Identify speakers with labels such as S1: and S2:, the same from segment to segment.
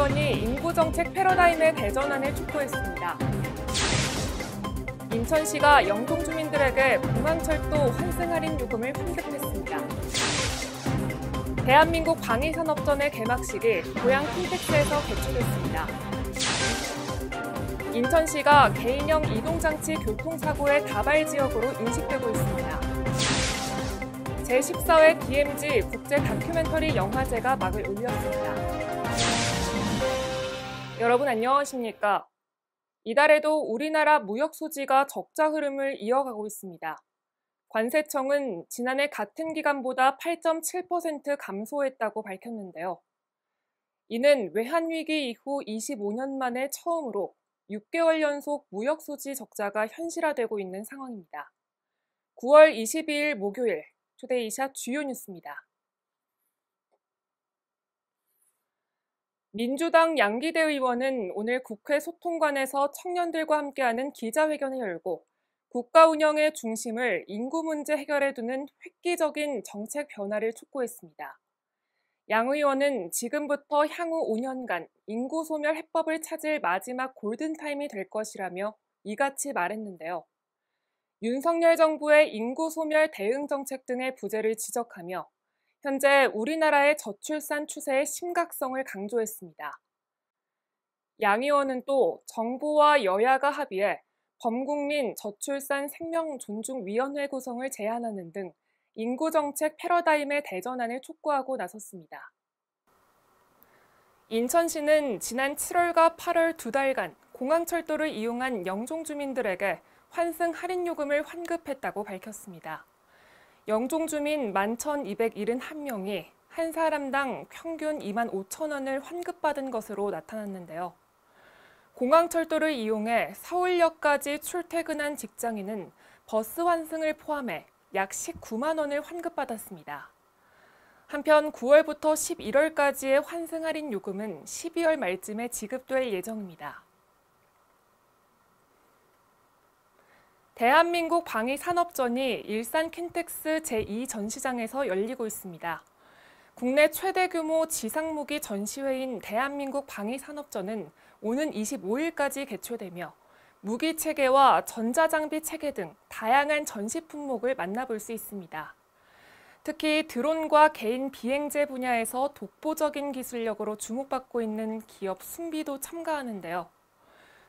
S1: 의원이 인구정책 패러다임의 대전환을 촉구했습니다. 인천시가 영동 주민들에게 공항철도 환승 할인 요금을 환급했습니다. 대한민국 방위산업전의 개막식이 고양 킨텍스에서 개최됐습니다. 인천시가 개인형 이동장치 교통사고의 다발 지역으로 인식되고 있습니다. 제14회 DMZ 국제 다큐멘터리 영화제가 막을 올렸습니다. 여러분 안녕하십니까? 이달에도 우리나라 무역 소지가 적자 흐름을 이어가고 있습니다. 관세청은 지난해 같은 기간보다 8.7% 감소했다고 밝혔는데요. 이는 외환위기 이후 25년 만에 처음으로 6개월 연속 무역 소지 적자가 현실화되고 있는 상황입니다. 9월 22일 목요일 투데이샷 주요 뉴스입니다. 민주당 양기대 의원은 오늘 국회 소통관에서 청년들과 함께하는 기자회견을 열고 국가 운영의 중심을 인구 문제 해결에 두는 획기적인 정책 변화를 촉구했습니다. 양 의원은 지금부터 향후 5년간 인구 소멸 해법을 찾을 마지막 골든타임이 될 것이라며 이같이 말했는데요. 윤석열 정부의 인구 소멸 대응 정책 등의 부재를 지적하며 현재 우리나라의 저출산 추세의 심각성을 강조했습니다. 양 의원은 또 정부와 여야가 합의해 범국민 저출산 생명존중위원회 구성을 제안하는 등 인구정책 패러다임의 대전환을 촉구하고 나섰습니다. 인천시는 지난 7월과 8월 2달간 공항철도를 이용한 영종 주민들에게 환승 할인 요금을 환급했다고 밝혔습니다. 영종 주민 11,271명이 한 사람당 평균 25,000원을 환급받은 것으로 나타났는데요. 공항철도를 이용해 서울역까지 출퇴근한 직장인은 버스 환승을 포함해 약 19만 원을 환급받았습니다. 한편 9월부터 11월까지의 환승 할인 요금은 12월 말쯤에 지급될 예정입니다. 대한민국 방위산업전이 일산 킨텍스 제2전시장에서 열리고 있습니다. 국내 최대 규모 지상무기 전시회인 대한민국 방위산업전은 오는 25일까지 개최되며 무기 체계와 전자장비 체계 등 다양한 전시 품목을 만나볼 수 있습니다. 특히 드론과 개인 비행제 분야에서 독보적인 기술력으로 주목받고 있는 기업 순비도 참가하는데요.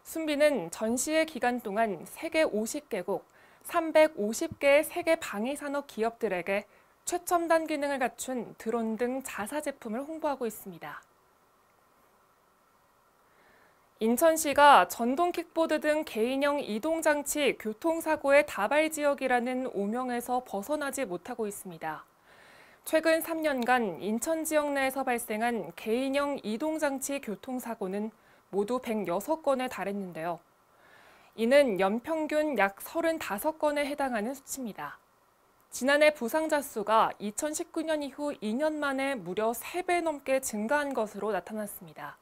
S1: 순비는 전시회 기간 동안 세계 50개국 350개의 세계 방위산업 기업들에게 최첨단 기능을 갖춘 드론 등 자사 제품을 홍보하고 있습니다. 인천시가 전동 킥보드 등 개인형 이동장치 교통사고의 다발 지역이라는 오명에서 벗어나지 못하고 있습니다. 최근 3년간 인천 지역 내에서 발생한 개인형 이동장치 교통사고는 모두 106건에 달했는데요. 이는 연평균 약 35건에 해당하는 수치입니다. 지난해 부상자 수가 2019년 이후 2년 만에 무려 3배 넘게 증가한 것으로 나타났습니다.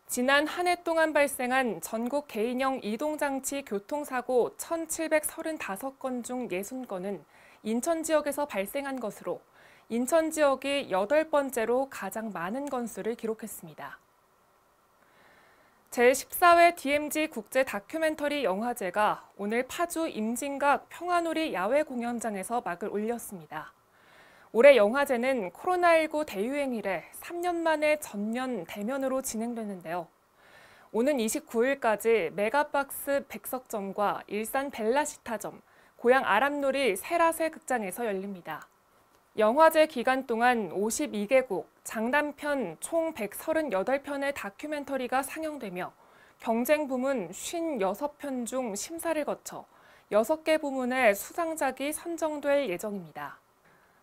S1: 지난 한 해 동안 발생한 전국 개인형 이동장치 교통사고 1,735건 중 60건은 인천 지역에서 발생한 것으로 인천 지역이 8번째로 가장 많은 건수를 기록했습니다. 제14회 DMZ 국제 다큐멘터리 영화제가 오늘 파주 임진각 평화놀이 야외 공연장에서 막을 올렸습니다. 올해 영화제는 코로나19 대유행 이래 3년 만에 전면 대면으로 진행되는데요. 오는 29일까지 메가박스 백석점과 일산 벨라시타점, 고양 아람놀이 세라세 극장에서 열립니다. 영화제 기간 동안 52개국, 장단편 총 138편의 다큐멘터리가 상영되며 경쟁 부문 56편 중 심사를 거쳐 6개 부문의 수상작이 선정될 예정입니다.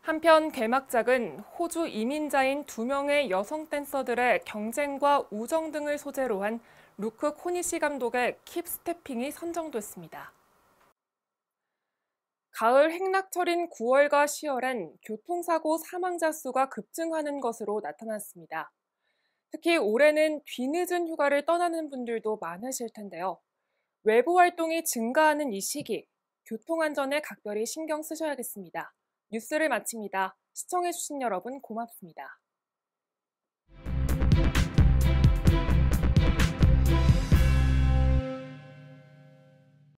S1: 한편 개막작은 호주 이민자인 2명의 여성 댄서들의 경쟁과 우정 등을 소재로 한 루크 코니시 감독의 킵 스태핑이 선정됐습니다. 가을 행락철인 9월과 10월엔 교통사고 사망자 수가 급증하는 것으로 나타났습니다. 특히 올해는 뒤늦은 휴가를 떠나는 분들도 많으실 텐데요. 외부 활동이 증가하는 이 시기, 교통안전에 각별히 신경 쓰셔야겠습니다. 뉴스를 마칩니다. 시청해주신 여러분 고맙습니다.